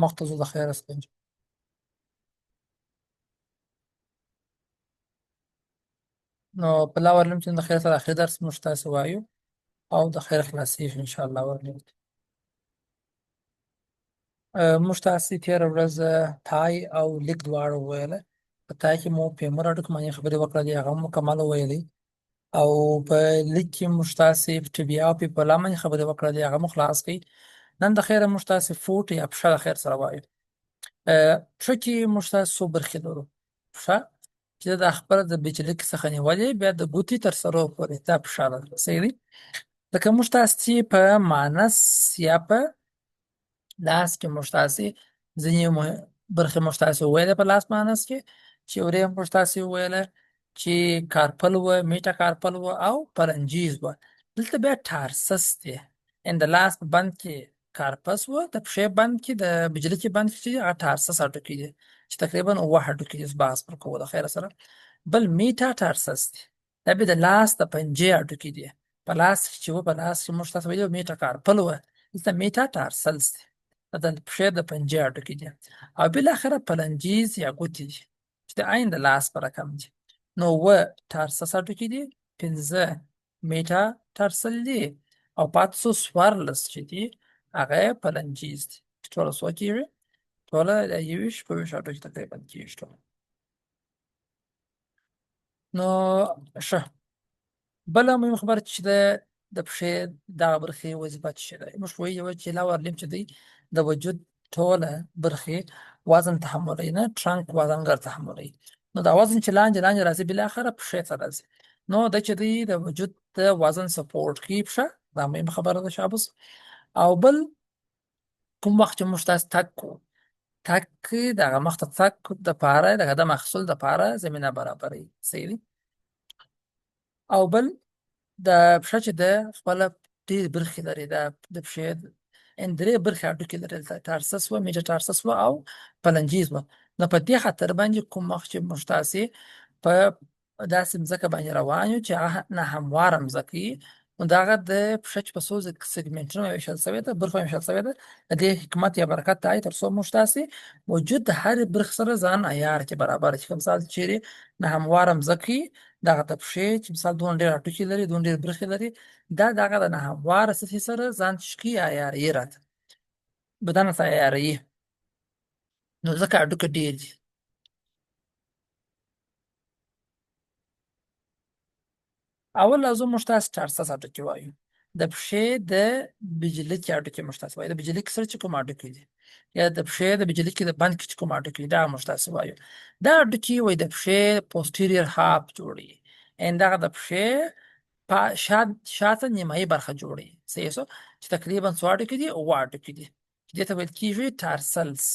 مخ ته ځو د خیره سکنج. نو په لا ورلم چې د خیر سره اخر درس موږ تاسو وایو او د خیر خلاصې ان شاء الله ورلم. موږ تاسو تیر ورځ تای او لیک دواړه ویله. په تای کې مو پیمر اډو کومه خبرې وکړلې هغه مکمل ویلې، او په لیک کې موږ تاسو په بیا او په لامن خبرې وکړلې هغه مو خلاص کړي. نن د خیر موږ تاسو فوټ یا په شاله خیر سره وایو. څه کې موږ تاسو برخې لرو. ښه چې د خبر د بجلی څخه نیولې بیا د ګوتی تر سره پورې تا په شاله صحیح دی. لکه موږ تاسو چې په مانس یا په لاس کې موږ تاسو ځینې برخې موږ تاسو ویل په لاس مانس کې چې ورې موږ تاسو ویل چې کارپل و میټا کارپل و او پرنجیز و. دلته بیا تارسس دی ان د لاس په بند کې کارپس و د پښې بند کې د بجلی کې بند کې چې هغه تارسس اډوکي دي چې تقریبا اوه هډوکي دي باس پر کوو د خیر سره. بل میټا تارسس دی دا به د لاس د پنجې اډوکي دي په لاس چې و په لاس کې موږ تاسو ویلو میټا کارپل و دلته میټا تارسلس دی د پښې د پنجې اډوکي دي. او بل اخره پلنجیز یا ګوتې دي چې د عین د لاس پر رقم دي. نو و تارسس اډوکي دي، پنځه میټا تارسل دي، او پاتې څو سوارلس چې دي هغه پلنجیز دي. ټوله څو کېږي؟ ټوله د یویشت په ویشت اډوکي تقریبا کېږي ټوله. نو ښه بله مهمه خبره چې د پښې دغه برخې وظیفه څه ده. موږ وایو چې لا ورلیم چې دی د وجود ټوله برخې وزن تحملوي، نه ټرنک وزنګر تحملوي. نو دا وزن چې لاندې لاندې راځي بالاخره پښې ته راځي. نو د چې دی د وجود د وزن سپورټ کوي پښه، دا مهمه خبره ده شابوس. او بل کوم وخت چې موږ تاسو تک کوو تک دغه مخ ته تک د پاره دغه د محصول د پاره زمينه برابرې صحیح دي. او بل د پښه چې د خپل ډېر برخې لري د پښې ان درې برخې هډوکي لري تارسس و میټا تارسس و او پلنجیز و. نو په دې خاطر باندې کوم وخت چې موږ تاسې په داسې مځکه باندې روان یو چې هغه نه همواره مځکه وي نو د هغه د پښه چې په څو سیګمنټونو ویشل شوې ده برخو ویشل شوې ده د دې حکمت یا برکت دا دی تر څو موږ تاسې وجود د هرې برخې سره ځان عیار کې برابر چې کوم مثال چیرې نه همواره مځکه وي دغه د پښې چې مثال دونه ډېر هډوکي لري دونه ډېر برخې لري دا دغه د نه همواره سطحې سره ځان تشکي عیاروي راته بدن ته عیاروي. نو ځکه هډوکي ډېر دي. اول لازم موږ تاسو تارسس هډوکي وایو. د پښې د بجلیک هډوکي موږ تاسو وایو. د بجلیک سره چې کوم هډوکي دي یا د پښې د بجلیک د بند کې چې کوم هډوکي دي دا موږ تاسو وایو. دا هډوکي وایي د پښې پوسټیریر هاف جوړي ان دغه د پښې شاته نیمایي برخه جوړي صحیح سو چې تقریبا څو هډوکي دي اوه هډوکي دي چې دې ته ویل کېږي تارسلز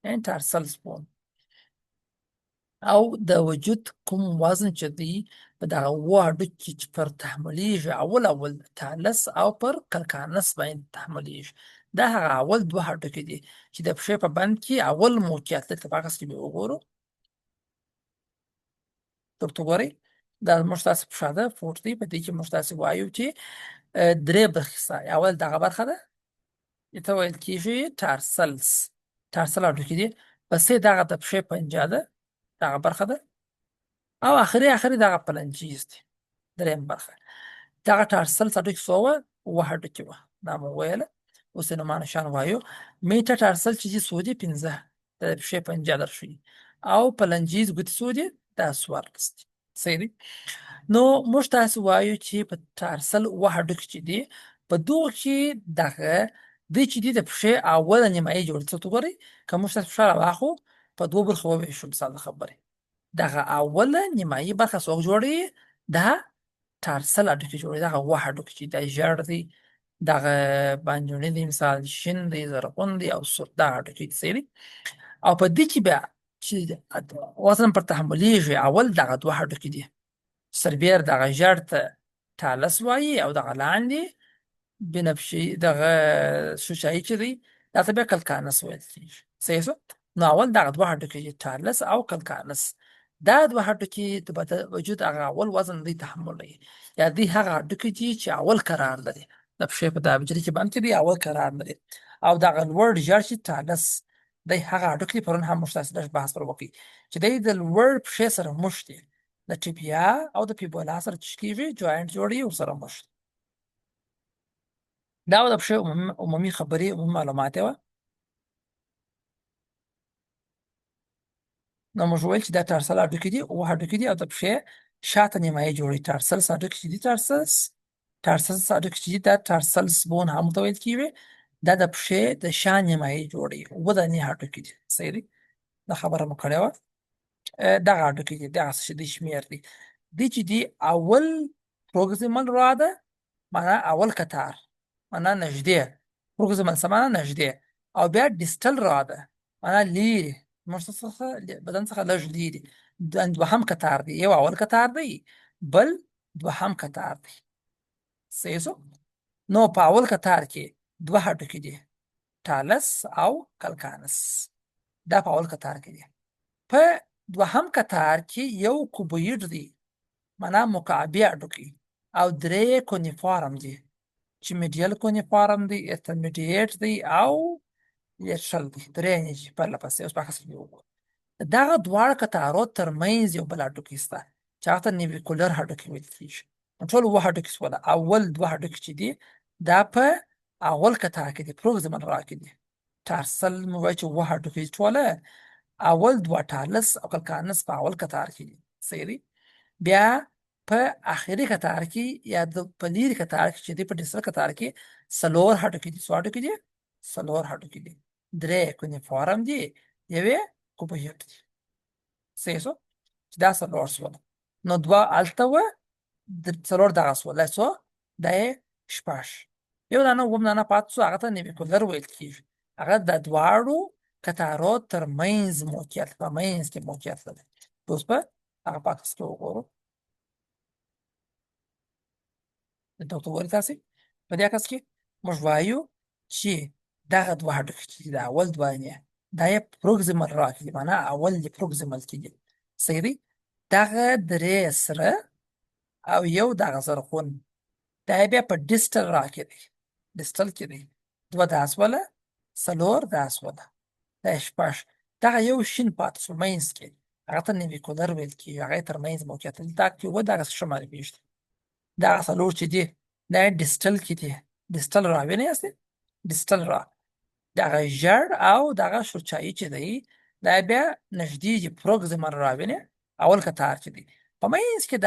ان تارسلز بون. او د وجود کوم وزن چې دی په دغه اوه هډوکي چې پر تحملیږي اول تالس او پر کلکانس باندې تحملیږي دا هغه اول دوه هډوکي دي چې د پښې په بند کې اول موقعیت لري. په هغه کې به وګورو درته ګورئ دا موږ تاسو پښه ده فوټ دی په دې کې موږ تاسو وایو چې درې برخې سته. اول دغه برخه ده ته ویل کېږي تارسلز تارسل هډوکي دي پسې دغه د پښې پنجه ده دغه برخه ده او اخري دغه پلنجیز دی درېیم برخه. دغه تارسلز هډوکي څو وه اوه هډوکي وه دا مو وویله. اوس یې نومانه شان وایو. میټا تارسل چې دي څو دي پنځه د پښې پنجه درښیي او پلنجیز ګوتې څو دي دا څوارلس دي صحیح دي. نو موږ تاسو وایو چې په تارسل اوه هډوکي چې دي په دغو کې دغه دوی چې دي د پښې اوله نیمایي جوړي څه ته ګورئ که موږ تاسو پښه راواخلو په دوو برخو وویشو مثال د خبرې دغه اوله نیمایي برخه څوک جوړوي دا تارسل هډوکي جوړوي دغه اوه هډوکي چې دا ژیړ دی دغه بانجاني دی مثال شین دی زرغون دی او سور دا هډوکي دي صحیح دي. او په دې کې بیا چې وزن پر تحملیږي اول دغه دوه هډوکي دي سربیر دغه ژیړ ته تالس وایي او دغه لاندې بنفشي دغه شوشایي چې دی دا ته بیا کلکانس ویل کېږي صحیح شو. نو اول دغه دوه هډوکي دي تالس او کلکانس دا دوه هډوکي د وجود هغه اول وزن دی تحملوي یا دی هغه هډوکي دي چې اول قرار لري د پښې په دا بجري کې باندې دی اول قرار لري او دغه لوړ ژیړ چې تالس دی هغه هډوکی پرون هم موږ تاسو لږ بحث پر وکړي چې دی د لوړ پښې سره موښ دی د ټیبیا او د فیبولا سره چې کېږي جوینټ جوړوي ورسره موښ دی. دا د پښې عمومي خبرې عمومي معلومات وه. نو موږ ویل چې دا ټارسل هډوکي دي، اوه هډوکي دي او د پښې شاته نیمایي جوړوي. ټارسلس هډوکي چې دي ټارسلس هډوکي چې دي دا ټارسلس بون هم ورته ویل کېږي. دا د پښې د شا نیمایي جوړوي. اوه دانې هډوکي دي. صحیح دي؟ دا خبره مو کړې وه. دغه هډوکي دي، دغسې چې دی شمېر دي. دی چې دي اول پروګزیمل را ده، معنا اول کتار، معنا نږدې. پروګزیمل څه معنا؟ نږدې. او بیا ډیسټل را ده، معنا لیرې، موږ څخه بدن څخه لږ لیرې. دوهم کتار دی. یو اول کتار دی، بل دوهم کتار دی. صحیح شو؟ نو په اول کتار کې دوه هډوکي دي، ټالس او کلکانس. دا په اول کتار کې دي. په دوهم کتار کې یو کوبویډ دی، معنا مکعبي هډوکي، او درې کونیفارم دي چې میډیل کونیفارم دی، انټرمیډیټ دی او لیټرل دی. درې دي پرله پسې. اوس په عکس کې وګورئ. دغه دواړه کتارو ترمنځ یو بل هډوکی شته چې هغه ته نیویکولر هډوکي ویل کېږي. ټول اووه هډوکي شوله. اول دوه هډوکي چې دي دا په اول کتار کې دي، پروګزیمل را کې دي. ټارسل مو وایي چې اووه هډوکي ټوله، اول دوه ټالس او کلکانس په اول کتار کې دي. صحیح دي؟ بیا په اخري کتار کې یا په لیرې کتار کې چې دي په ډیسټل کتار کې څلور هډوکي دي. څو هډوکي دي؟ څلور هډوکي دي. درې کونیفارم دي، یوې کوبویډ دي. صحیح شو؟ چې دا څلور شوله. نو دوه هلته وه، څلور دغه شوله. څو؟ دا یې شپږ. یو دانه اووم دانه پاتې شو، هغه ته نیویکولر ویل کېږي. هغه د دواړو کتارو ترمنځ موقعیت، په منځ کې موقعیت لري. اوس په هغه په عکس کې وګورو. دلته وګورئ تاسې په دې عکس کې موږ وایو چې دغه دوه هډوکي چې دي د اول دوه دانې دا یې پروګزیمل را کې دي، معنا اول یې پروګزیمل کې دي. صحیح دی؟ دغه درې سره او یو دغه زرغون دا یې بیا په ډیسټل را کې دی. ډیسټل کې دی. دوه دا شوله، څلور دا شوله، دا یې شپږ. دغه یو شین پاتې شو منځ کې، هغه ته نیویکولر ویل کېږي. هغه یې ترمنځ موقعیت لري. دا کې اووه دغسې ښه معلومېږي. دغه څلور چې دي دا یې ډیسټل کې دي. ډیسټل را وینئ؟ ډیسټل را دغه ژړ او دغه شورچایي چې دی دا بیا نږدې دي. پروګزیمل را وینئ؟ اول کتار چې دی په منځ کې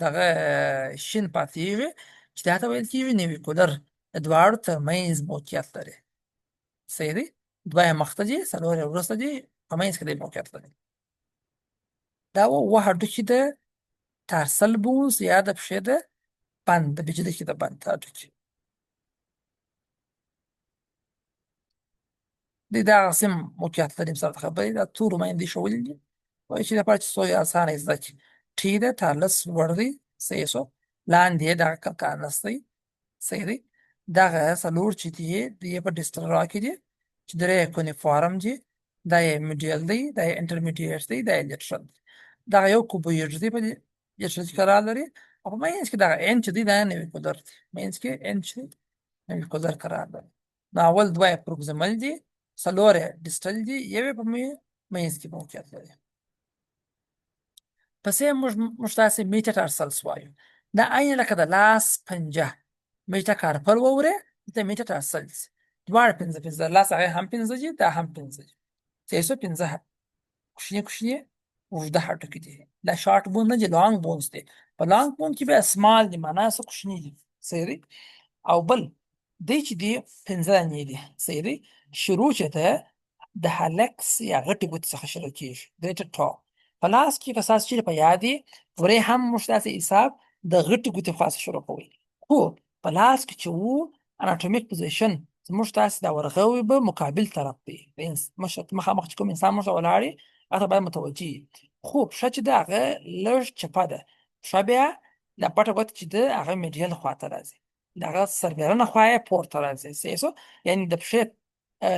دغه شین پاتېږي چې دا ته ویل کېږي نیویکولر. د دواړو ترمنځ موقعیت لري. صحیح دی؟ دوه یې مخته دي، څلور یې وروسته دي، په منځ کې دی موقعیت لري. دا اووه هډوکي د ټارسل بونز یا د پښې د بند، د بجلکې د بند هډوکي دی. دغسې موقعیت لري. مثال خبرې دا تورو باندې ښودلي دي. وایي چې لپاره چې څو یې اسانه یې زده کړي. ټي ده، ټارلس لوړ دی. صحیح شو؟ لاندې یې دغه کلکانس دی. صحیح دی؟ دغه څلور چې دي دی په ډیسټل را کې دي چې درې یې کونیفارم دي، دا یې میډیل دی، دا یې انټرمیډیټ دی، دا یې لیټرل دی. دغه یو کوبویډ دی په لیټرل کې قرار لري، او په منځ کې دغه ان چې دی دا نیویکولر دی. منځ کې ان چې دی نیویکولر قرار لري. نو اول دوه یې پروګزیمل دي، څلور یې ډیسټل دي، یو یې په منځ کې موقعیت لري. پسې موږ تاسې میټاټارسلس وایو. دا عین لکه د لاس پنجه. میټاکارپل واورئ، دلته میټاټارسلس دواړه پنځه پنځه. لاس هغه هم پنځه دي، دا هم پنځه دي. صحیح شو؟ پنځه کوچني کوچني اوږده هډوکي دي. دا شارټ بون نه دي، لانګ بونز دي. په لانګ بون کې بیا سمال دي، معنا څه کوچني دي. صحیح دی؟ او بل دی چې دي پنځه دانې دي. صحیح دی؟ شروع چې ده د هلکس یا غټې ګوتې څخه شروع کېږي، ګریټر ټو. په لاس کې که ستاسو چیرې په یاد وي ورې هم موږ داسې حساب د غټې ګوتې خوا څخه شروع کوئ. خو په لاس کې چې وو اناټومیک پوزیشن زموږ تاسې دا ورغوی به مقابل طرف دی. مخامخ چې کوم انسان موږ ته ولاړ وي هغه ته باید متوجه وي. خو پښه چې ده هغه لږ چپه ده. پښه بیا دا پټه ګوته چې ده هغه میډیل خواته راځي، د هغه سربېرنه خوا یې پورته راځي. صحیح شو؟ یعنې د پښې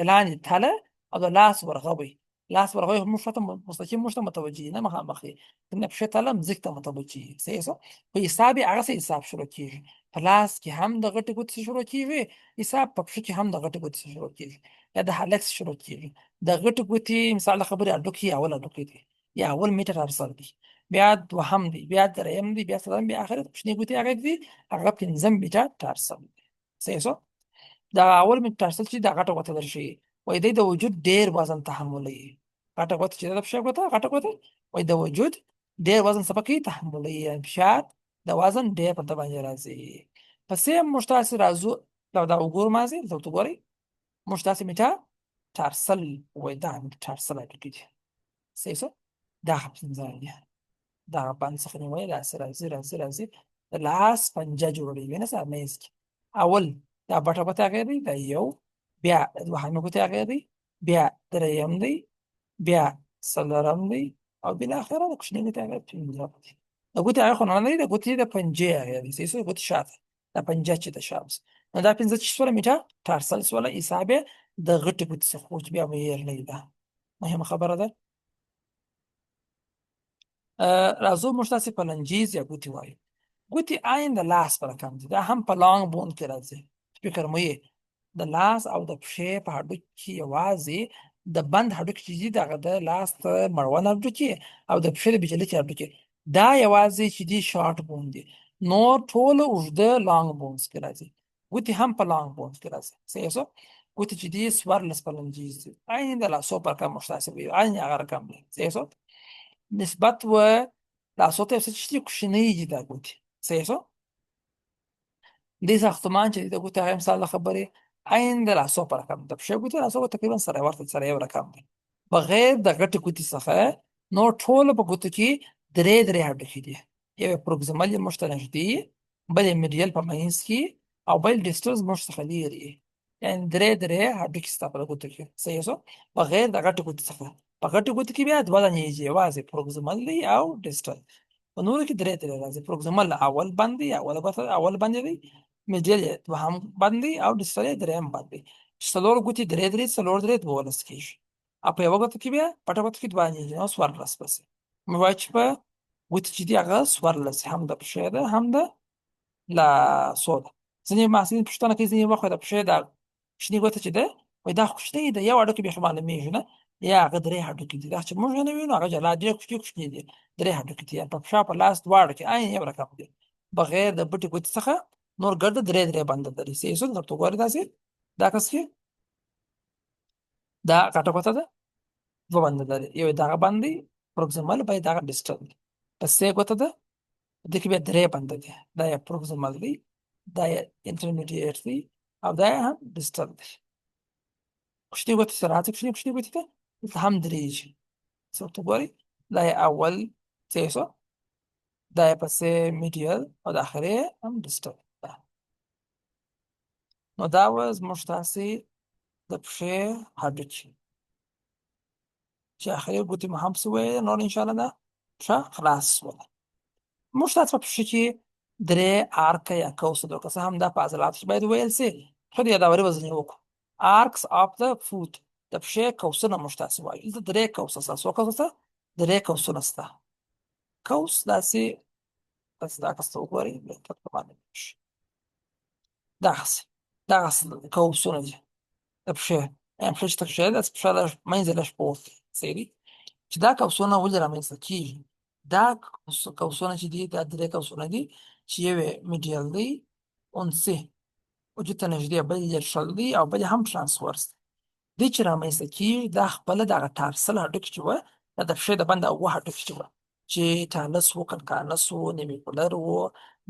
لاندې تله او د لاس ورغوی. لاس ورغوی موږ ته مستقیم موږ ته متوجه دي، نه مخامخ یې. د پښې تله مځکې ته متوجه وي. صحیح شو؟ په حساب یې هغسې حساب شروع کېږي. په لاس کې هم د غټې ګوتې شروع کېږي حساب، په پښه کې هم د غټې ګوتې شروع کېږي. یا د هالکس شروع کیږي. د غټې ګوتې مثال د خبرې هډوکی اول هډوکی دی یا اول میټر ارسل دی، بیا دوهم دی، بیا دریم دی، بیا څلورم، بیا اخر کوچنۍ ګوتې هغه دی، هغه پنځم میټر ارسل دی. صحیح شو. دا اول مترسل چې دا غټه غوته درشي، وای دی د وجود ډیر وزن تحملوي. غټه غوته چې د فشار غوته غټه غوته، وای د وجود ډیر وزن سبقي تحملوي، یعنی فشار د وزن ډیر په د باندې راځي. پسې موږ تاسو راځو دا وګورو مازی دا وګورئ موږ تاسو میټا ترسل وای دا ترسل اټکی دي. صحیح شو. دا پنځه دي. دا باندې څخه نیولې راځي د لاس پنجه جوړوي نه سره مېز کې. اول دا بټه بټه هغه دی دا یو، بیا دوهمه ګوته هغه دی، بیا دریم دی، بیا څلورم دی، او بالاخره د کوچنۍ ګوتې هغه پنځم دی. د ګوتې هغه خو نه دی، د ګوتې د پنجې هغه دی. صحیح شو. ګوتې شاته دا پنجه چې د شا اوس نو دا پنځه چې شوله میټه ترسل شوله حساب یې د غټې ګوتې څخه چې بیا به یې نه ده. مهمه خبره ده. راځو موږ تاسې فلنجیز یا ګوتې وایو. ګوتې عین د لاس په رقم دي، دا هم په لانګ بون کې راځي. فکر مو یې د لاس او د پښې په هډوکي کې یوازې د بند هډوکي چې دي دغه د لاس د مړوند هډوکي او د پښې د بیجلتي هډوکي دا یوازې چې دي شارټ بون دي، نور ټول اوږده لانګ بونز کې راځي. ګوتې هم په لانګ بونز کې راځي. صحیح شو. ګوتې چې دي سورلس فلنجیز دي، عین د لاسو په رقم موږ تاسې وایو، عین هغه رقم دی. صحیح شو. نسبت و لاسو ته څه چې کوچنۍ دي دا ګوتې. صحیح شو. دې ساختمان چې د ګوتې هغه مثال د خبرې عین د لاسو په رقم د پښې ګوتې لاسو تقریبا سره ورته سره یو رقم دی. بغیر د غټې ګوتې څخه نو ټول په ګوتو کې درې هډوکي دي. یو پروکسیمل یې موږ ته نږدې، بل یې میډیل په منځ کې، او بل ډیسټل موږ څخه لرې. یعنی درې هډوکي ستا په ګوتو کې. صحیح شو. بغیر د غټې ګوتې څخه. په غټې ګوتې کې بیا دوه دانې یوازې پروکسیمل دی او ډیسټل. په نورو کې درې راځي. پروکسیمل اول بند دی، اول بند دی، میډیل یې دوهم بند دی، او ډیسټل یې دریم بند دی. چې څلور ګوتې درې څلور دولس کېږي. او په یوه ګوته کې بیا پټه ګوته کې دوه دانې نو څوارلس پسې موږ وایو چې په ګوتې چې دي هغه څوارلس هم د پښې ده هم د لاسو ده. ځینې محصلین پوښتنه کوي ځینې وخت د پښې دا کوچنۍ ګوته چې ده وایي دا کوچنۍ ده، یو هډوکی بیخي معلومېږي نه، یا هغه درې هډوکي دي. دا چې موږ نه وینو هغه جلا ډېر کوچني دي، درې هډوکي دي. په پښه په لاس دواړو کې عین یو رقم دي، بغیر د بټې ګوتې څخه نور ګرده درې بنده لري. صحیح شو. درته وګورئ داسې دا کس کې دا غټه ګوته ده، دوه بنده لري، یو دغه بند دی پروکسیمل، بل دغه ډیسټل دی. پسې ګوته ده دې کې بیا درې بنده دي، دا یې پروکسیمل دی، دا یې انټرمیډیټ دی، او دا یې هم ډیسټل دی. کوچنۍ ګوتې سره راځي، کوچنۍ ګوتې ته دلته هم درې شي. څه ورته ګورئ دا یې اول. صحیح شو. دا یې پسې میډیل او د اخرې هم ډیسټل. نو دا زموږ تاسې د پښې هډوکي چې اخري ګوتې مو هم څه وویلې، نور انشاءالله دا پښه خلاص شوله. موږ تاسو په پښه کې درې آرکه یا قوس درلود، که څه هم دا په عضلاتو کې باید وویل سي، خو د یادوري به ځینې وکړو. آرکس آف د فوت، د پښې قوسونه موږ تاسې وایو. دلته درې قوسه شته. څو قوسه شته؟ درې قوسونه شته. قوس داسې دا کس ته وګورئ دغسې قوسونه دي د پښې. یعنې پښې چې ته کښېږدې داسې پښه لږ منځ یې لږ پورته صحیح دي. چې دا قوسونه ولې رامنځته کېږي؟ دا قوسونه چې دي دا درې قوسونه دي چې یو یې میډیل دی، اونسي وجود ته نږدې، بل یې لټرل دی، او بل یې هم ټرانسورس دی. دې چې رامنځته کېږي دا خپله دغه ټارسل هډوکي چې وه، دا د پښې د بنده اووه هډوکي چې وه، چې ټالس و، کنکانس و، نیمیکولر و،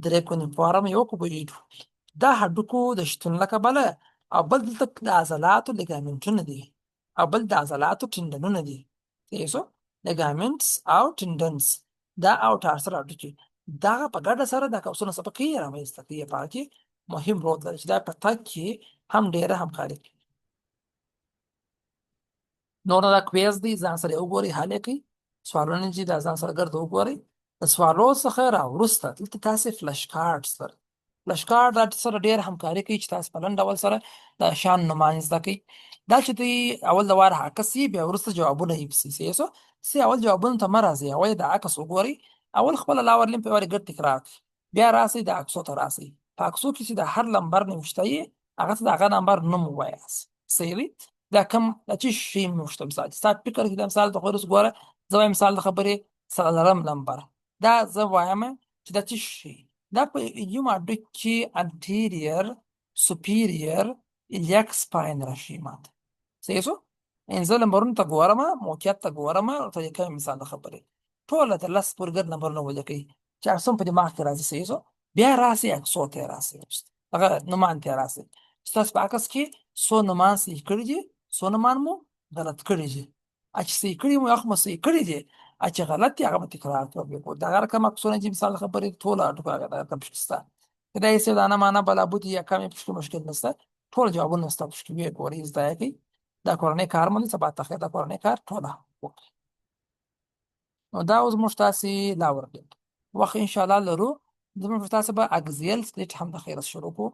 دریکونیفارم یو کوبویډ و. دا هډوکو د شتون له کبله، او بل دلته د عضلاتو لیګامنټونه دي، او بل د عضلاتو ټنډنونه دي. صحیح شو. لیګامنټس او ټنډنس دا او ټارسل هډوکي دغه په ګډه سره دا قوسونه څه پکې رامنځته کوي، په هغه کې مهم رول لري چې دا په تګ کې هم ډېره همکاري کوي. نور دا کویز دی، ځان سره وګورئ، حل یې کوئ. سوالونه چې دا ځان سره ګرده وګورئ. د سوالو څخه راوروسته دلته تاسې فلش کارډ سره دا سره ډېر همکاري کوي چې تاسو په لنډ ډول سره د شیانو نومونه زده کوئ. دا چې دوی اول د وار عکس یي، بیا وروسته جوابونه یې پسې. صحیح شو. اول جوابونو ته مه راځئ، اول د عکس وګورئ، اول خپله لاورلین په وارې ګډ تکرار کړئ، بیا راسئ د عکسو ته په عکسو کې چې د هر نمبر نوشته یي هغه ته د هغه نمبر نوم ووایاست. صحیح دی. دا چې شی موږ ته مثال دي. ستا په فکر کې د مثال د خورس ګوره، زه وایم مثال د خبرې څلورم نمبر، دا زه وایم چې دا څه شی دا په یوم هډوکي انټیریر سوپیریر الیاک سپاین راشي ماته. صحیح شو؟ ان زه نمبرونو ته ګورم، موقعیت ته ګورم، ورته لیکم مثال د خبرې ټوله تر لس پورې ګرد نمبرونه ولیکئ چې هغه څه په دماغ کې راځي. صحیح شو؟ بیا راسئ عکسو ته یې راسئ، هغه نومان ته یې راسئ چې تاسو په عکس کې څو نومان صحیح کړي دي، څو نومان مو غلط کړي دي. چې صحیح کړي مو هغه مو صحیح کړي دي، چې غلط دي هغه به تکرار کوو. دغه رقم عکسونه چې مثال د خبرې ټوله هغه دغه رقم پکې شته. کدا یې څه دانه معنا بلا بودی یا کمې پکې مشکل نشته، ټول جوابونه ستا پکې وي. ګورئ زده یې کړئ. دا کورنۍ کار مو دی، سبا تخیر دا کورنۍ کار ټوله وکړئ. نو دا اوس موږ تاسې لا ورکړل وخت انشاءالله لرو. زموږ تاسې به اګزیل سپلیټ هم د خیره شروع کوو.